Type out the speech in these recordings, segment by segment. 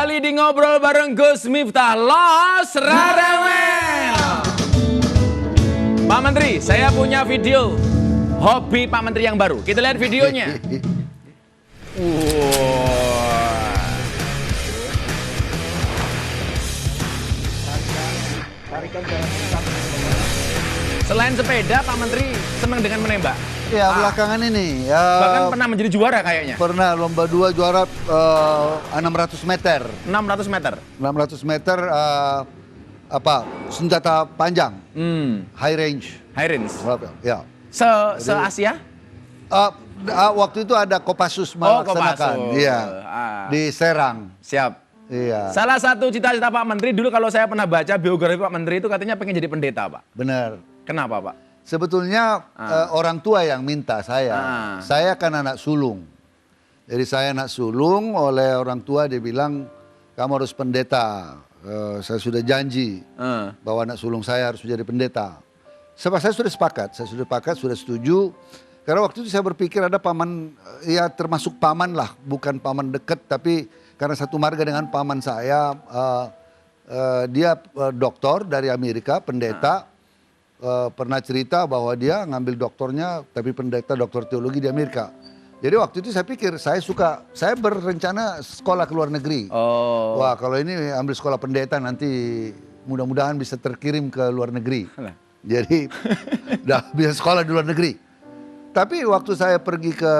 kembali di Ngobrol bareng Gus Miftah Los Raremen. Pak Menteri, saya punya video hobi Pak Menteri yang baru. Kita lihat videonya. Selain sepeda, Pak Menteri senang dengan menembak. Ya, belakangan ini. Ya, Bahkan pernah menjadi juara kayaknya. pernah lomba 2 juara 600 meter. 600 meter. 600 meter senjata panjang, high range. High range. Ya. Se-Asia? Waktu itu ada Kopassus melaksanakan. Kopassus. Iya. Di Serang. Siap. Iya. Salah satu cita-cita Pak Menteri dulu kalau saya pernah baca biografi Pak Menteri itu katanya pengen jadi pendeta, Pak. Benar. Kenapa, Pak? Sebetulnya orang tua yang minta saya. Saya kan anak sulung. Jadi saya anak sulung, oleh orang tua dia bilang kamu harus pendeta. Saya sudah janji bahwa anak sulung saya harus menjadi pendeta. Sebab saya sudah sepakat, sudah setuju. Karena waktu itu saya berpikir ada paman, ya termasuk paman lah, bukan paman dekat, tapi karena satu marga dengan paman saya, dia doktor dari Amerika, pendeta. Pernah cerita bahwa dia ngambil doktornya, tapi pendeta doktor teologi di Amerika. Jadi waktu itu saya pikir, saya berencana sekolah ke luar negeri. Wah, kalau ini ambil sekolah pendeta nanti mudah-mudahan bisa terkirim ke luar negeri. Jadi udah bisa sekolah di luar negeri. Tapi waktu saya pergi ke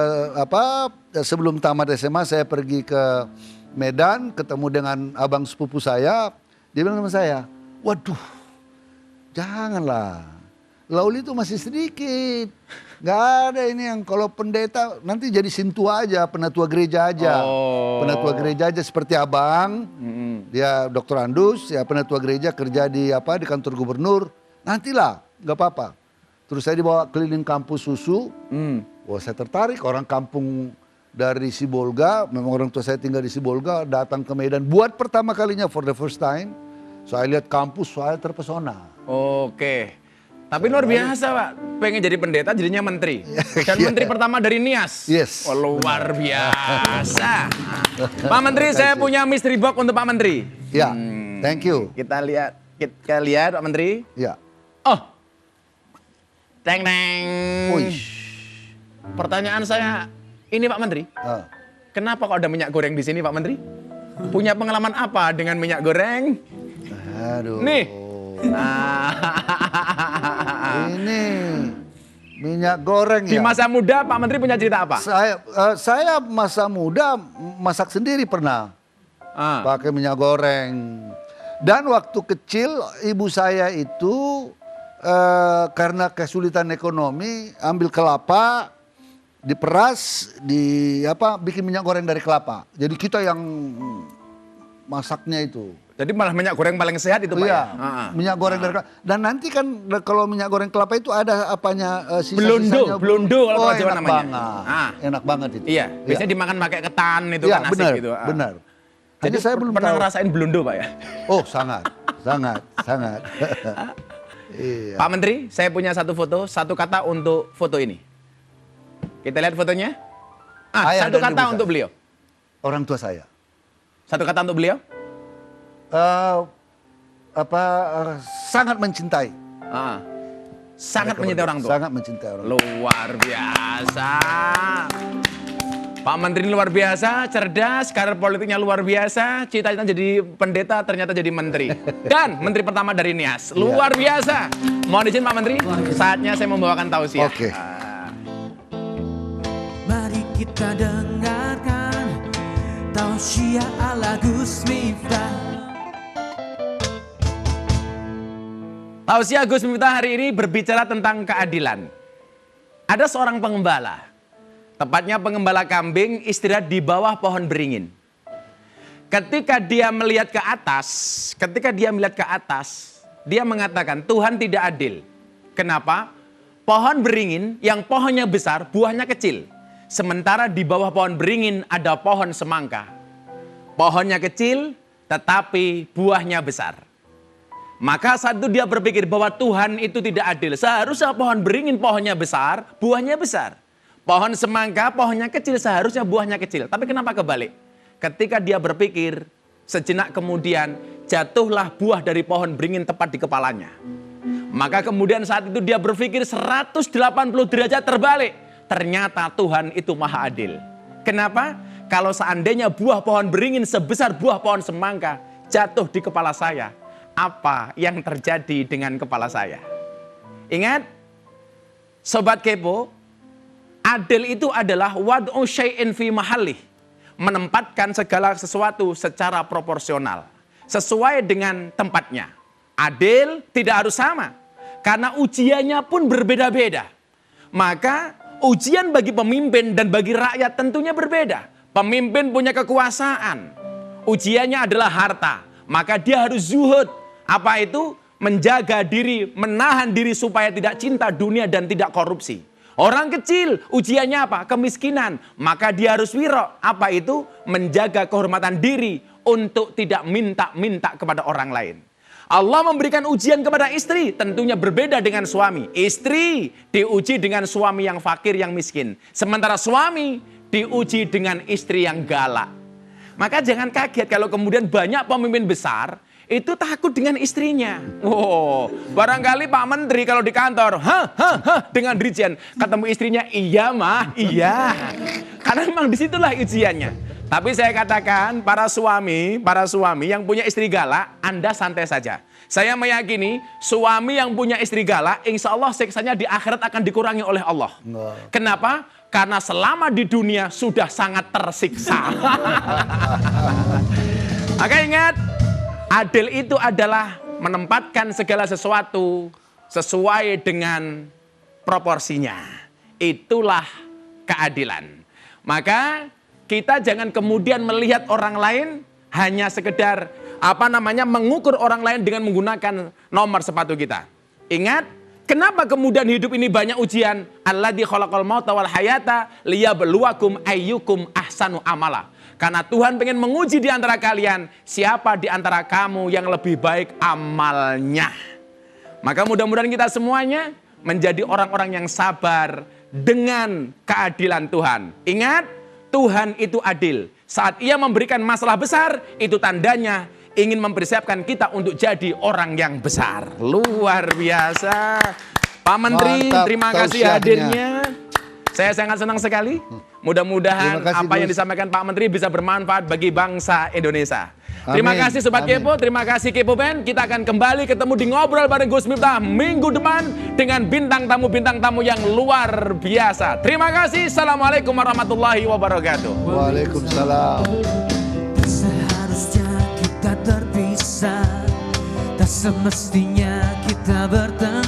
sebelum tamat SMA saya pergi ke Medan, ketemu dengan abang sepupu saya, dia bilang sama saya, waduh, janganlah, Lauli itu masih sedikit, nggak ada ini yang kalau pendeta nanti jadi sintua aja, penatua gereja aja, penatua gereja aja seperti abang, dia doktor Andus, ya penatua gereja kerja di kantor gubernur, nantilah nggak apa-apa. Terus saya dibawa keliling kampus susu, wah saya tertarik, orang kampung dari Sibolga, memang orang tua saya tinggal di Sibolga, datang ke Medan buat pertama kalinya for the first time. Saya lihat kampus, saya terpesona. Oke. Tapi luar biasa, Pak. Pengen jadi pendeta, jadinya menteri. Dan menteri pertama dari Nias. Yes. Oh, luar biasa. Pak Menteri, saya punya mystery box untuk Pak Menteri. Ya, thank you. Kita lihat Pak Menteri. Ya. Oh. Teng teng. Uish. Pertanyaan saya, ini Pak Menteri. Kenapa kok ada minyak goreng di sini, Pak Menteri? Punya pengalaman apa dengan minyak goreng? Aduh. Nih. Ini minyak goreng ya. Di masa muda Pak Menteri punya cerita apa? Saya masa muda masak sendiri pernah. Pakai minyak goreng. Dan waktu kecil ibu saya itu karena kesulitan ekonomi ambil kelapa, diperas, bikin minyak goreng dari kelapa. Jadi kita yang masaknya itu. Jadi malah minyak goreng paling sehat itu Pak iya, ya? Minyak goreng dari kelapa. Dan nanti kan kalau minyak goreng kelapa itu ada sisa-sisanya. Blondo kalau Jawa enak namanya. Banget. Enak banget itu. Iya, biasanya dimakan pakai ketan itu iya, kan asik benar, gitu. Benar. Jadi saya belum pernah tahu. ngerasain blondo Pak ya? Oh sangat. Iya. Pak Menteri, saya punya satu foto, satu kata untuk foto ini. Kita lihat fotonya. Satu kata untuk beliau. Orang tua saya. Satu kata untuk beliau. Sangat mencintai. Sangat mencintai orang tua. Sangat mencintai orang tua. Luar biasa. Pak Menteri ini luar biasa, cerdas, karir politiknya luar biasa, cita-cita jadi pendeta ternyata jadi menteri. Dan menteri pertama dari Nias. Luar biasa. Mohon izin Pak Menteri, saatnya saya membawakan tausiah. Oke. Mari kita dengarkan tausiah ala Gus Miftah. Tausiah Gus Miftah hari ini berbicara tentang keadilan. Ada seorang pengembala, tepatnya pengembala kambing istirahat di bawah pohon beringin. Ketika dia melihat ke atas, dia mengatakan Tuhan tidak adil. Kenapa? Pohon beringin yang pohonnya besar, buahnya kecil. Sementara di bawah pohon beringin ada pohon semangka. Pohonnya kecil, tetapi buahnya besar. Maka saat itu dia berpikir bahwa Tuhan itu tidak adil. Seharusnya pohon beringin pohonnya besar, buahnya besar. Pohon semangka pohonnya kecil, seharusnya buahnya kecil. Tapi kenapa kebalik? Ketika dia berpikir, Sejenak kemudian jatuhlah buah dari pohon beringin tepat di kepalanya. Maka kemudian saat itu dia berpikir 180 derajat terbalik. Ternyata Tuhan itu maha adil. Kenapa? Kalau seandainya buah pohon beringin sebesar buah pohon semangka jatuh di kepala saya, apa yang terjadi dengan kepala saya? Ingat, Sobat Kepo, adil itu adalah wad'u syai'in fi mahallih. Menempatkan segala sesuatu secara proporsional. Sesuai dengan tempatnya. Adil tidak harus sama. Karena ujiannya pun berbeda-beda. Maka ujian bagi pemimpin dan bagi rakyat tentunya berbeda. Pemimpin punya kekuasaan. Ujiannya adalah harta. Maka dia harus zuhud. Apa itu? Menjaga diri, menahan diri supaya tidak cinta dunia dan tidak korupsi. Orang kecil ujiannya apa? Kemiskinan. Maka dia harus wiro. Apa itu? Menjaga kehormatan diri untuk tidak minta-minta kepada orang lain. Allah memberikan ujian kepada istri, tentunya berbeda dengan suami. Istri diuji dengan suami yang fakir, yang miskin. Sementara suami diuji dengan istri yang galak. Maka jangan kaget kalau kemudian banyak pemimpin besar itu takut dengan istrinya. Oh, barangkali Pak Menteri kalau di kantor, dengan Dirjen, ketemu istrinya, iya mah, iya. Karena memang disitulah ujiannya. Tapi saya katakan para suami yang punya istri galak, Anda santai saja. Saya meyakini suami yang punya istri galak, insya Allah siksanya di akhirat akan dikurangi oleh Allah. Kenapa? Karena selama di dunia sudah sangat tersiksa. Maka ingat, adil itu adalah menempatkan segala sesuatu sesuai dengan proporsinya. Itulah keadilan. Maka kita jangan kemudian melihat orang lain hanya sekedar mengukur orang lain dengan menggunakan nomor sepatu kita. Ingat, kenapa kemudian hidup ini banyak ujian? Alladzi khalaqal mauta wal hayata liyabluwakum ayyukum ahsanu amala. Karena Tuhan pengen menguji di antara kalian, siapa di antara kamu yang lebih baik amalnya. Maka mudah-mudahan kita semuanya menjadi orang-orang yang sabar dengan keadilan Tuhan. Ingat, Tuhan itu adil. Saat ia memberikan masalah besar, itu tandanya ingin mempersiapkan kita untuk jadi orang yang besar. Luar biasa. Pak Menteri, mantap, terima kasih hadirnya. Saya sangat senang sekali. Mudah-mudahan apa yang disampaikan Pak Menteri bisa bermanfaat bagi bangsa Indonesia. Terima kasih Sobat Kepo, terima kasih Kepo Band. Kita akan kembali ketemu di Ngobrol bareng Gus Miftah minggu depan dengan bintang tamu yang luar biasa. Terima kasih. Assalamualaikum warahmatullahi wabarakatuh. Waalaikumsalam. Tak seharusnya kita terpisah, tak semestinya kita bertemu.